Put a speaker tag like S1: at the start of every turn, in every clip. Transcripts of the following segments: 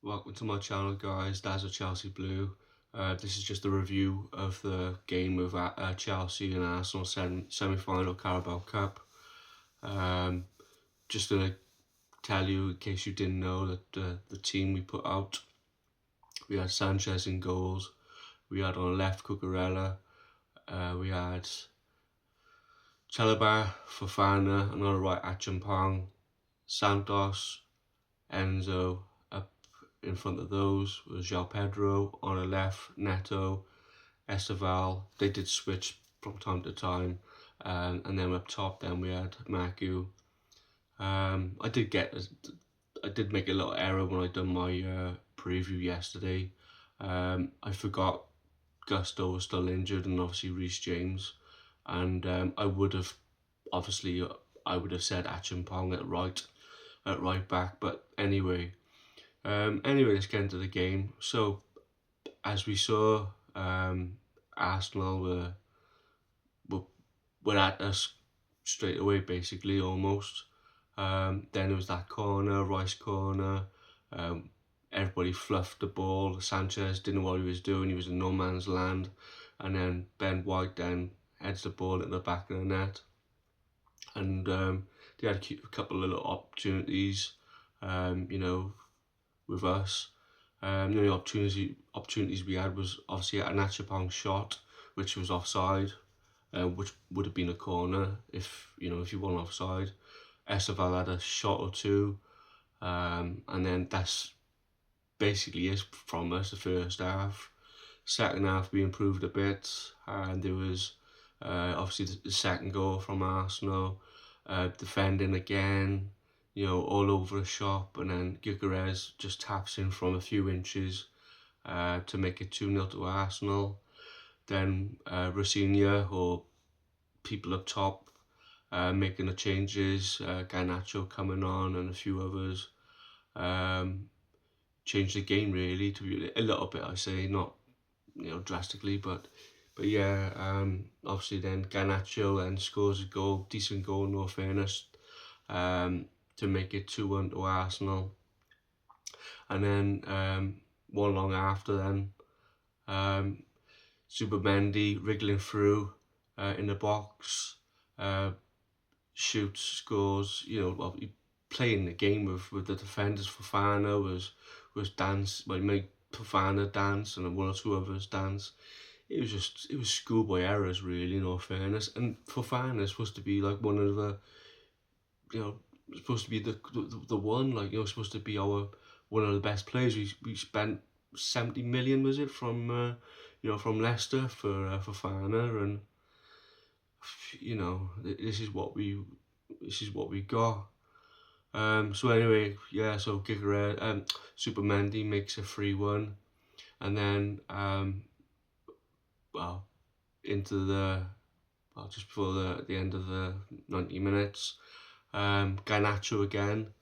S1: Welcome to my channel, guys. That's a Chelsea Blue. This is just a review of the game of Chelsea and Arsenal semi-final Carabao Cup. Um, just to tell you, in case you didn't know, that the team we put out, we had Sanchez in goals. We had on the left Cucurella. We had Chalobah, Fofana, and on the right Achampong, Santos, Enzo. In front of those was João Pedro. On the left, Neto, Esteval. They did switch from time to time. And then up top, then we had Magu. I did make a little error when I done my preview yesterday. I forgot Gusto was still injured, and obviously Reece James. And I would have obviously I would have said Achampong at right back. But anyway, let's get into the game. So as we saw, Arsenal were were at us straight away, basically almost. Then it was that corner, Rice corner. Um, Everybody fluffed the ball. Sanchez didn't know what he was doing. He was in no man's land. And then Ben White then heads the ball at the back of the net. And they had a couple of little opportunities, with us. The only opportunities we had was obviously an Achapong shot, which was offside, which would have been a corner if you weren't offside. Esteval had a shot or two, and then that's basically it from us the first half. Second half we improved a bit, and there was obviously the second goal from Arsenal, defending again, all over the shop, and then Gyökeres just taps in from a few inches to make it 2-0 to Arsenal. Then Rosinha, or people up top, making the changes, Garnacho coming on and a few others. Changed the game really, to be a little bit, I say, not drastically, but yeah, obviously then Garnacho then scores a goal, decent goal, no fairness, to make it 2-1 to Arsenal. And then one long after then, Zubimendi wriggling through in the box, shoots, scores. Well, playing the game with the defenders. Fofana was dance, well, he made Fofana dance and one or two others dance. It was schoolboy errors, really, in all fairness. And Fofana is supposed to be like one of the, supposed to be the one, like, supposed to be one of the best players. We spent 70 million, was it, from Leicester for Fofana, and this is what we got. So anyway, yeah. So Supermendi makes a 3-1, and then well, into just before the end of the 90 minutes, Garnacho again,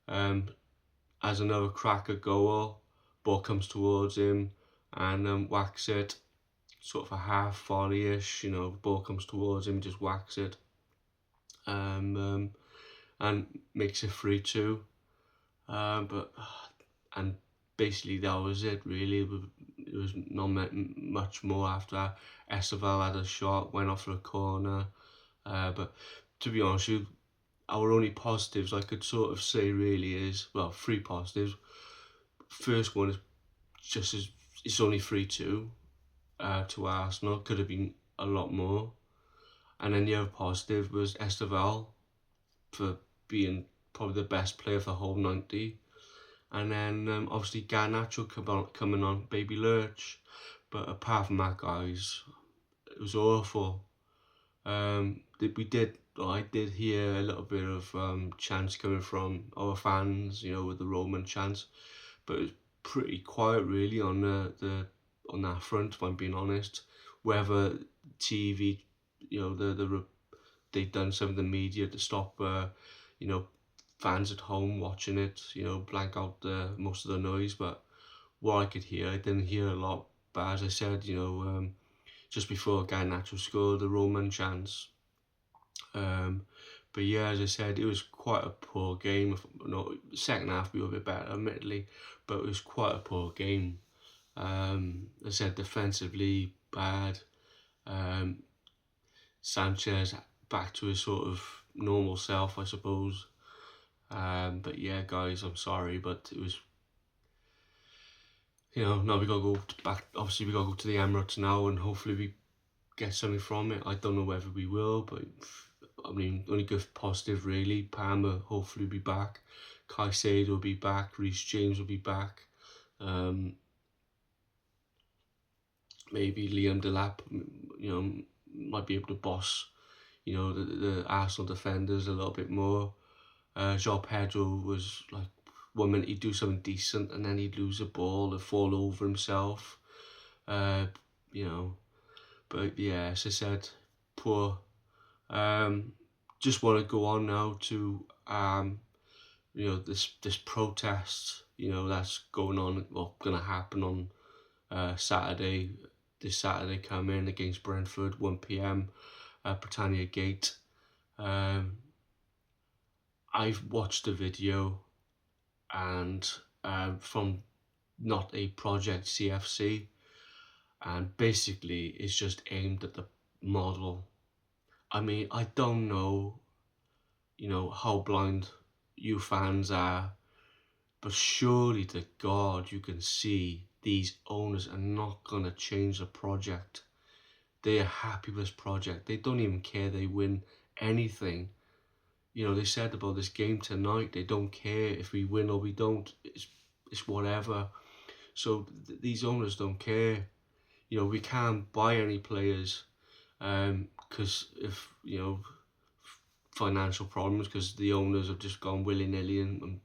S1: has another crack at goal. Ball comes towards him and whacks it, sort of a half volley-ish. Ball comes towards him, just whacks it, and makes it 3-2. But and basically that was it, really. There was not much more after that. Esteval had a shot, went off for a corner, but to be honest with you, our only positives I could sort of say really is, well, three positives. First one is it's only 3-2 to Arsenal. Could have been a lot more. And then the other positive was Esteval for being probably the best player of the whole 90. And then obviously Garnacho coming on, baby lurch. But apart from that, guys, it was awful. I did hear a little bit of chants coming from our fans, with the Roman chants, but it was pretty quiet really on on that front, if I'm being honest. Whether TV, they've done some of the media to stop, fans at home watching it, blank out most of the noise. But what I could hear, I didn't hear a lot. But as I said, just before Garnacho scored, the Roman chants. But But yeah, as I said, it was quite a poor game. No, second half we were a bit better, admittedly, but it was quite a poor game. As I said, defensively bad. Um, Sanchez back to his sort of normal self, I suppose. But yeah, guys, I'm sorry, but it was, now we gotta go back. Obviously, we gotta go to the Emirates now, and hopefully we get something from it. I don't know whether we will, but I mean, only good positive really. Palmer hopefully will be back. Caicedo will be back. Reece James will be back. Maybe Liam Delap, might be able to boss, the Arsenal defenders a little bit more. João Pedro was like, 1 minute he'd do something decent and then he'd lose a ball and fall over himself. You know, but yeah, as I said, poor. Just want to go on now to this protest, that's going on, well, gonna happen on Saturday. This Saturday coming against Brentford, 1 p.m. at Britannia Gate. I've watched the video, and from Not a Project CFC, and basically it's just aimed at the model. I mean, I don't know, how blind you fans are, but surely to God you can see these owners are not going to change the project. They are happy with this project. They don't even care they win anything. They said about this game tonight, they don't care if we win or we don't. It's whatever. So these owners don't care. We can't buy any players because if, financial problems, because the owners have just gone willy-nilly and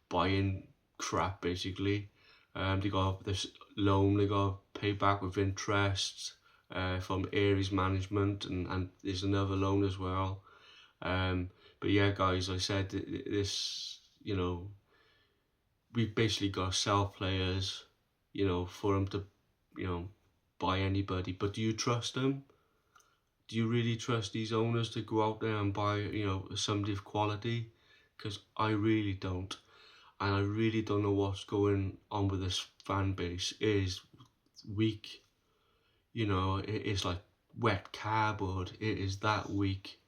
S1: buying crap basically. They got this loan they got to pay back with interest from Aries management, and there's another loan as well. But yeah, guys, I said this, we basically got to sell players, for them to, buy anybody. But do you trust them? Do you really trust these owners to go out there and buy, somebody of quality? Because I really don't. And I really don't know what's going on with this fan base. It is weak. It's like wet cardboard. It is that weak.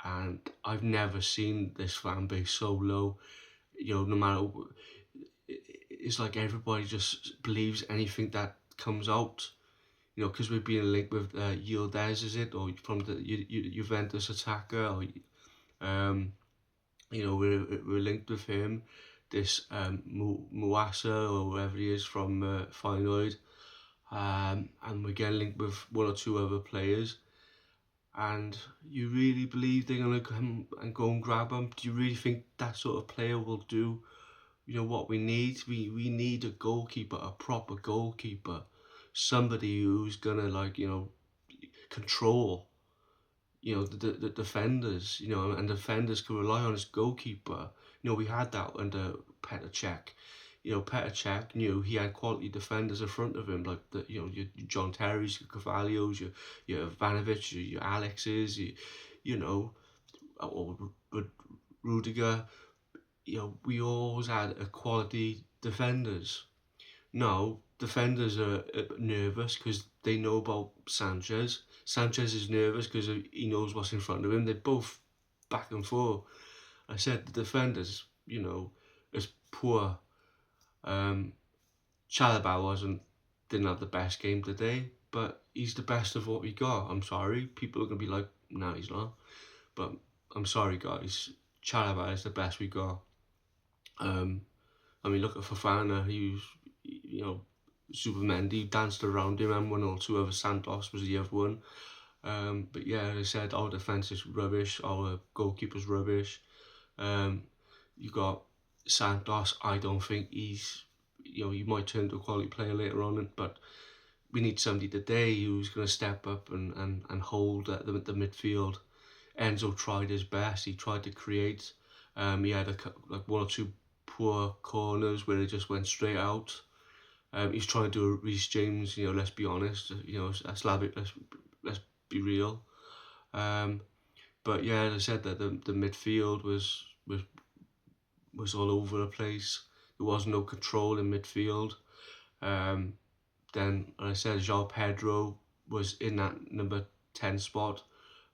S1: And I've never seen this fan base so low. No matter, it's like everybody just believes anything that comes out. Because we're being linked with Yildiz, is it, or from the Juventus attacker, or we're linked with him. This Muasa or whoever he is from Feyenoord, and we're getting linked with one or two other players. And you really believe they're gonna come and go and grab them? Do you really think that sort of player will do? What we need? We need a goalkeeper, a proper goalkeeper, somebody who's gonna control the defenders, and defenders can rely on his goalkeeper. We had that under Petr Cech. Petr Cech knew he had quality defenders in front of him, like your John Terry's, your Carvalho's, your Ivanovic, your Alex's, or Rudiger. We always had a quality defenders. Now, defenders are nervous because they know about Sanchez. Sanchez is nervous because he knows what's in front of him. They're both back and forth. I said the defenders, is poor. Carabao didn't have the best game today, but he's the best of what we got. I'm sorry, people are gonna be like, no, he's not. But I'm sorry, guys. Carabao is the best we got. Look at Fofana. He was, Supermendy danced around him, and one or two other. Santos was the other one. But yeah, as I said, our defence is rubbish. Our goalkeeper's rubbish. You got Santos. I don't think he's, he might turn to a quality player later on, but we need somebody today who's going to step up and hold the midfield. Enzo tried his best. He tried to create. He had one or two poor corners where they just went straight out. He's trying to do a Reece James, let's be honest, let's be real. But yeah, as I said, that the midfield was all over the place. There was no control in midfield. Um, then, as I said, João Pedro was in that number 10 spot.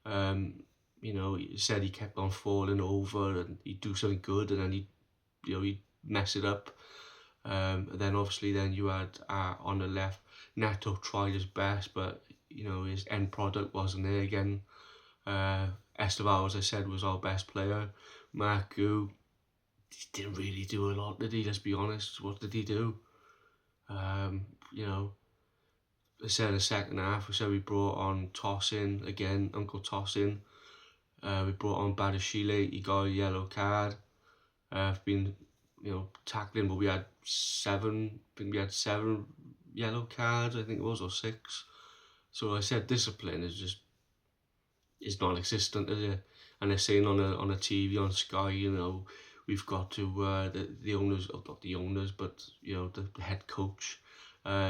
S1: Um, he said he kept on falling over and he'd do something good and then he'd mess it up. And then obviously then you had on the left, Neto tried his best, but his end product wasn't there again. Estevao, as I said, was our best player. Marku didn't really do a lot, did he? Let's be honest. What did he do? Um, you know, I said in the second half, we said we brought on Tossin again, Uncle Tossin. We brought on Badashile, he got a yellow card. I've been, tackling, but we had seven. I think we had 7 yellow cards. I think it was, or 6. So I said discipline is non-existent, is it? And they're saying on a TV on Sky, we've got to the owners, not the owners, but the head coach.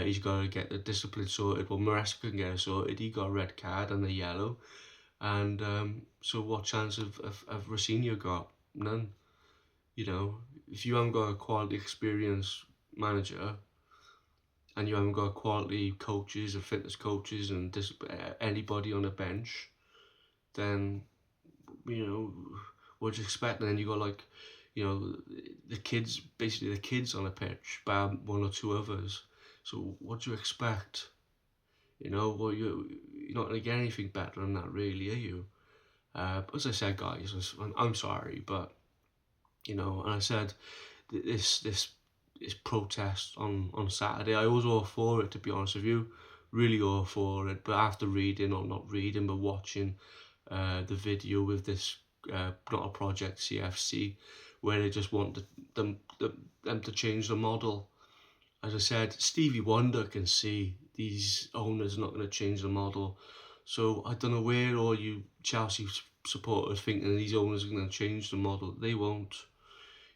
S1: He's got to get the discipline sorted. Well, Maresca can get it sorted. He got a red card and a yellow, and so what chance of Rosinha got? None. If you haven't got a quality experience manager and you haven't got quality coaches and fitness coaches and anybody on the bench, then what do you expect? And then you got the kids, basically the kids on the pitch, bar 1 or 2 others. So what do you expect? Well, you're not going to get anything better than that, really, are you? As I said, guys, I'm sorry, but and I said this protest on Saturday, I was all for it, to be honest with you, really all for it. But after reading, or not reading, but watching the video with this not a project CFC, where they just want them to change the model. As I said, Stevie Wonder can see these owners are not going to change the model. So I don't know where all you Chelsea supporters thinking these owners are going to change the model. They won't.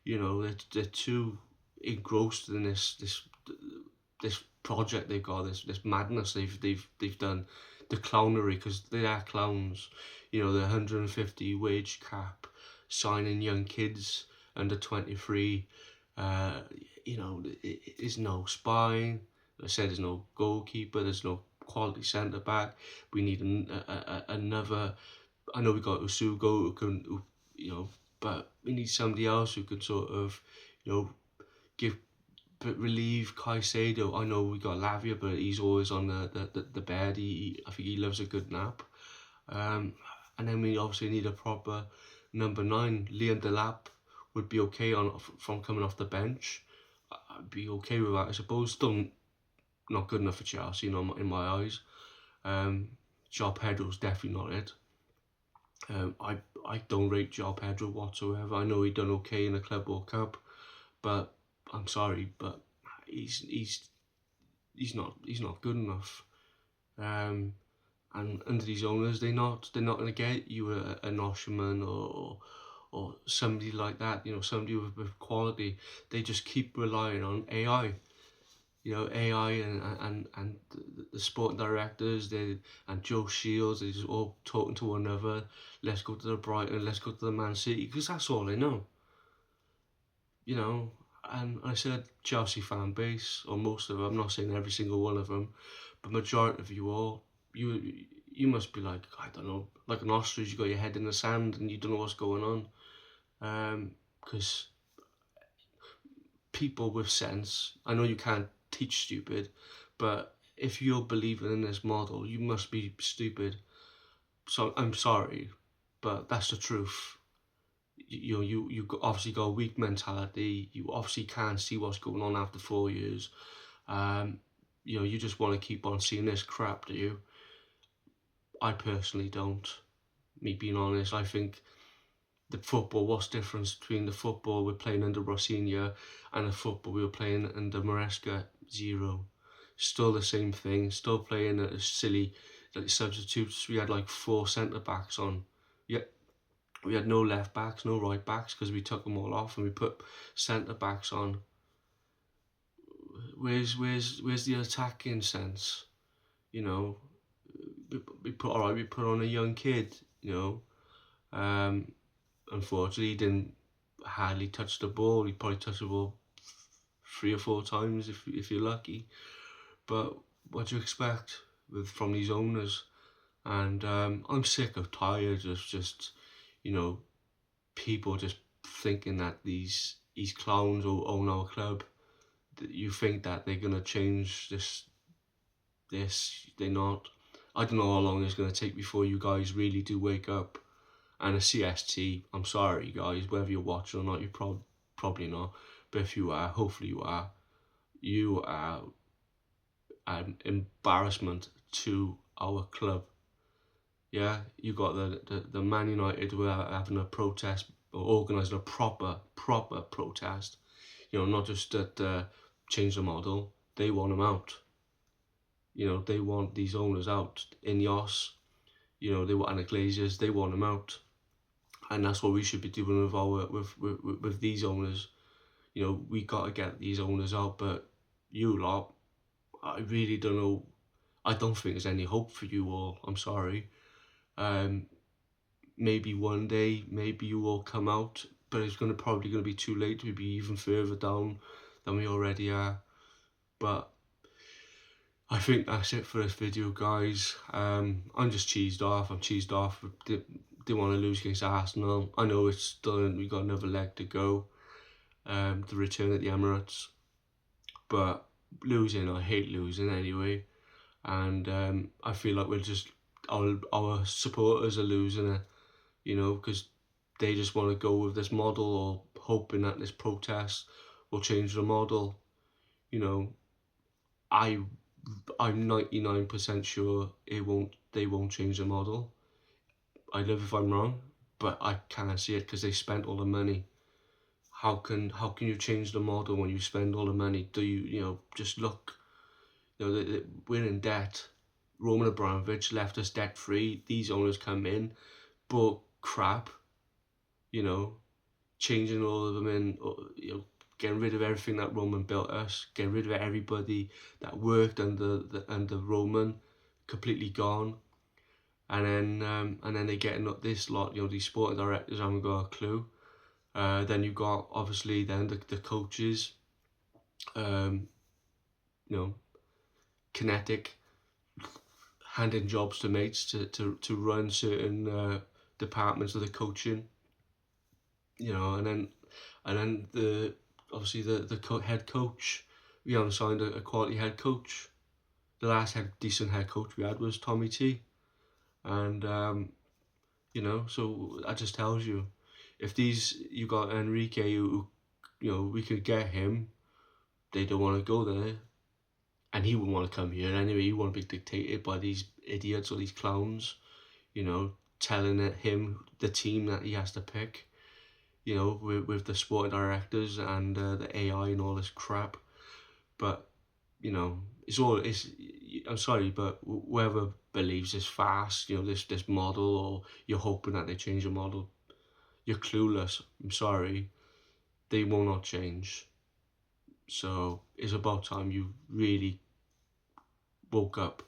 S1: They're too engrossed in this project they've got, this madness they've done, the clownery, because they are clowns. The 150 wage cap, signing young kids under 23. There's no spine. I said there's no goalkeeper. There's no quality centre back. We need another. I know we got Usugo who can, but we need somebody else who can sort of, give, but relieve Caicedo. I know we got Lavia, but he's always on the bed. I think he loves a good nap. And then we obviously need a proper number 9. Liam Delap would be okay from coming off the bench. I'd be okay with that, I suppose. Still not good enough for Chelsea, in my eyes. João Pedro's definitely not it. I don't rate João Pedro whatsoever. I know he done okay in the Carabao Cup, but I'm sorry, but he's not good enough. And under these owners, they're not going to get you an Osherman or somebody like that. Somebody with quality. They just keep relying on AI. AI and the sporting directors, and Joe Shields, they just all talking to one another. Let's go to the Brighton, let's go to the Man City, because that's all they know. And I said Chelsea fan base, or most of them, I'm not saying every single one of them, but majority of you all, you must be like, I don't know, like an ostrich, you got your head in the sand and you don't know what's going on. Because people with sense, I know you can't teach stupid, but if you're believing in this model, you must be stupid. So I'm sorry, but that's the truth. You obviously got a weak mentality. You obviously can't see what's going on after 4 years. You just want to keep on seeing this crap, do you? I personally don't. Me being honest, I think the football, what's the difference between the football we're playing under Rosinha and the football we were playing under Maresca? Zero. Still the same thing. Still playing a silly substitutes. We had 4 centre backs on. Yeah, we had no left backs, no right backs, because we took them all off and we put centre backs on. Where's the attacking sense? We put on a young kid. Unfortunately, he didn't hardly touch the ball. He probably touched the ball 3 or 4 times if you're lucky. But what do you expect from these owners? And I'm sick of tired of just, you know, people just thinking that these clowns will own our club. That you think that they're gonna change this, they're not. I don't know how long it's gonna take before you guys really do wake up. And a CST, I'm sorry guys, whether you're watching or not, you're probably not. But if you are, hopefully you are. You are an embarrassment to our club. Yeah, you got the Man United who are having a protest or organising a proper protest. You know, not just that change the model. They want them out. You know, they want these owners out. Ineos, you know, they want Anna Glaziers. They want them out, and that's what we should be doing with our with these owners. You know, we got to get these owners out. But you lot, I really don't know. I don't think there's any hope for you all. I'm sorry. Um, Maybe one day, maybe you will come out, but it's probably gonna be too late. We'll be even further down than we already are. But I think that's it for this video, guys. I'm just cheesed off. I'm cheesed off. Didn't want to lose against Arsenal. I know it's done. We got another leg to go. The return at the Emirates, but losing, I hate losing anyway. And I feel like we're just our supporters are losing it. You know, because they just want to go with this model or hoping that this protest will change the model. You know, I'm 99% sure they won't change the model. I live if I'm wrong, but I can't see it because they spent all the money. How can you change the model when you spend all the money? Do you just look, we're in debt. Roman Abramovich left us debt free. These owners come in, bought crap, changing all of them in, getting rid of everything that Roman built us, getting rid of everybody that worked under Roman, completely gone. And then they getting up this lot, these sporting directors haven't got a clue. Then you got obviously then the coaches, kinetic, handing jobs to mates to run certain departments of the coaching. And then obviously the head coach. We haven't signed a quality head coach. The last decent head coach we had was Tommy T, and so that just tells you, if you got Enrique who we could get him, they don't want to go there, and he wouldn't want to come here anyway. He won't be dictated by these idiots or these clowns, telling him the team that he has to pick. With the sporting directors and the AI and all this crap. But, I'm sorry, but whoever believes this fast, this model, or you're hoping that they change the model, you're clueless. I'm sorry. They will not change. So it's about time you really woke up.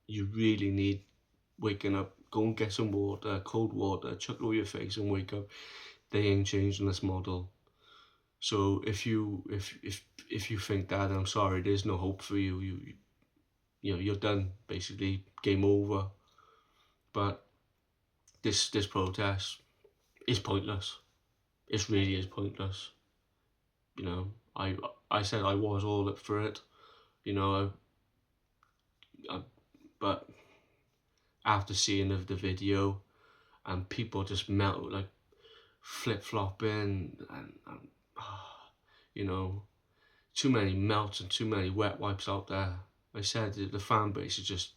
S1: You really need waking up. Go and get some water, cold water, chuck it over your face and wake up. They ain't changing this model. So if you think that, I'm sorry, there's no hope for you. You're done, basically, game over. But this protest is pointless. It really is pointless. I said I was all up for it. But after seeing the video and people just melt like flip-flopping and too many melts and too many wet wipes out there. I said the fan base is just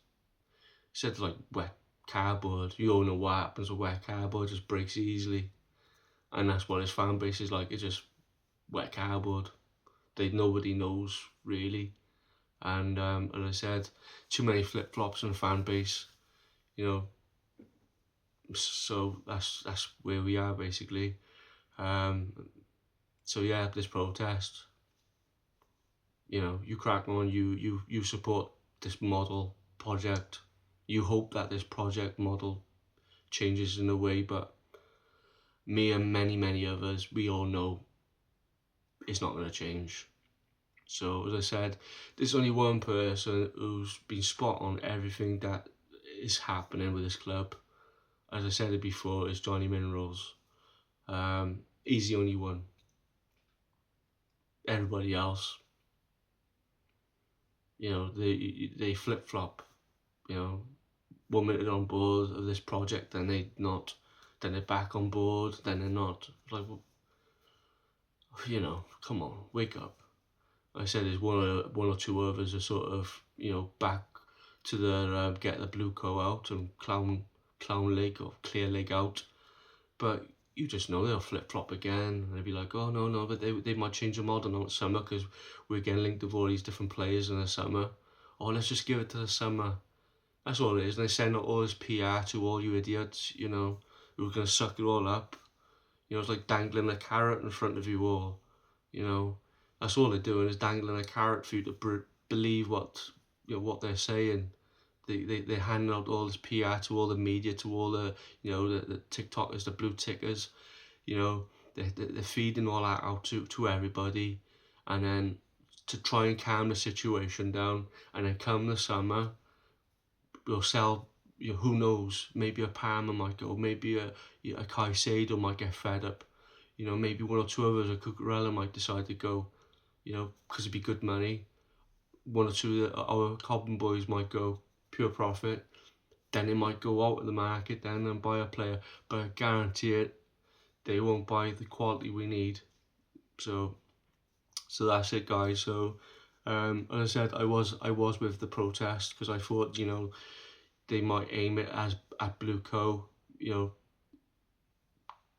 S1: like wet cardboard. You all know what happens with wet cardboard, it just breaks easily, and that's what his fan base is like. It's just wet cardboard. Nobody knows really, and as I said, too many flip-flops in the fan base, so that's where we are basically. So yeah, this protest, you crack on, you support this model project. You hope that this project model changes in a way, but me and many others, we all know it's not going to change. So as I said, there's only one person who's been spot on everything that is happening with this club. As I said it before, it's Johnny Minerals. He's the only one. Everybody else, they flip flop. 1 minute they're on board of this project, then they're not, then they're back on board, then they're not. Like, come on, wake up. I said there's one or two others are sort of, back to the get the blue co out and clown leg or clear leg out, but you just know they'll flip flop again, and they'll be like, oh no, but they might change the model now in summer because we're getting linked with all these different players in the summer. Oh, let's just give it to the summer. That's all it is. And they send out all this PR to all you idiots, who are gonna suck it all up. It's like dangling a carrot in front of you all. That's all they're doing, is dangling a carrot for you to believe what they're saying. They're handing out all this PR to all the media, to all the the TikTokers, the blue tickers. They're feeding all that out to everybody, and then to try and calm the situation down. And then come the summer, we'll sell. Who knows? Maybe a Palmer might go. Maybe a Caicedo might get fed up. Maybe one or two others, a Cucurella might decide to go. Because it'd be good money. One or two of our Cobham boys might go, pure profit. Then they might go out of the market then and buy a player, but I guarantee it, they won't buy the quality we need. So that's it, guys. So as I said, I was with the protest because I thought they might aim it as at Blue Co.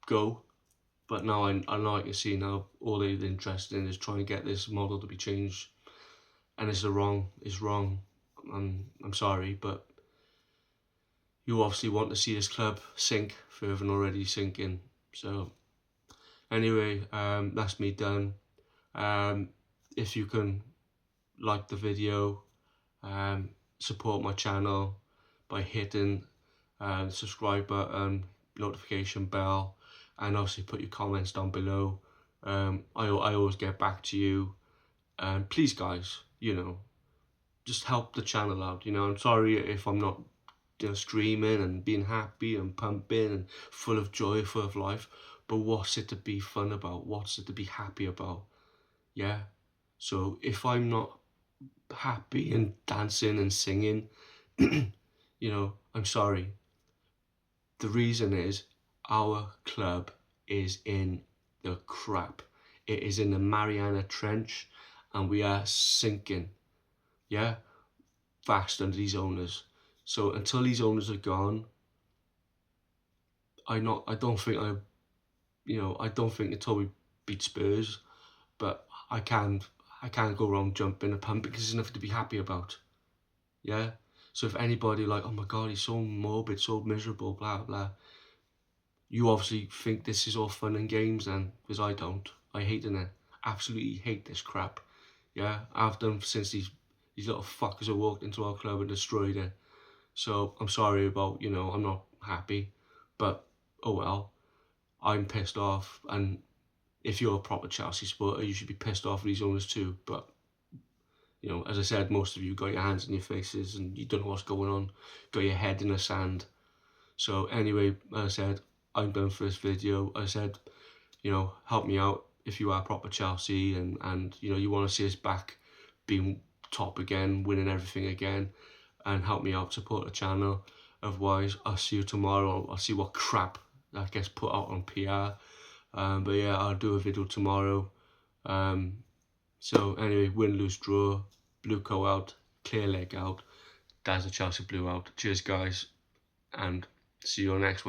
S1: Go. But now I know I can see now all they're interested in is trying to get this model to be changed, and it's wrong. I'm sorry, but you obviously want to see this club sink further than already sinking. So anyway, that's me done. If you can like the video, support my channel by hitting the subscribe button, notification bell, and obviously put your comments down below. I always get back to you. Please, guys, just help the channel out. I'm sorry if I'm not screaming and being happy and pumping and full of joy, full of life, but what's it to be fun about? What's it to be happy about? Yeah. So if I'm not happy and dancing and singing, I'm sorry. The reason is our club is in the crap. It is in the Mariana Trench, and we are sinking. Yeah, fast under these owners. So until these owners are gone, I don't think until we beat Spurs, but I can't go around jumping and pumping because there's nothing to be happy about. Yeah. So if anybody like, oh my God, he's so morbid, so miserable, blah blah, you obviously think this is all fun and games then, because I don't. I hate it. Absolutely hate this crap. Yeah, I've done since these little fuckers have walked into our club and destroyed it. So I'm sorry about, I'm not happy, but oh well, I'm pissed off. And if you're a proper Chelsea supporter, you should be pissed off at these owners too. But as I said, most of you got your hands in your faces and you don't know what's going on, got your head in the sand. So anyway, as I said, I'm done for this video. I said, help me out if you are proper Chelsea and you want to see us back being top again, winning everything again, and help me out, support the channel. Otherwise, I'll see you tomorrow. I'll see what crap that gets put out on PR. But yeah, I'll do a video tomorrow. So anyway, win, lose, draw, Blue Co out, clear leg out. That's a Chelsea Blue out. Cheers, guys, and see you on the next one.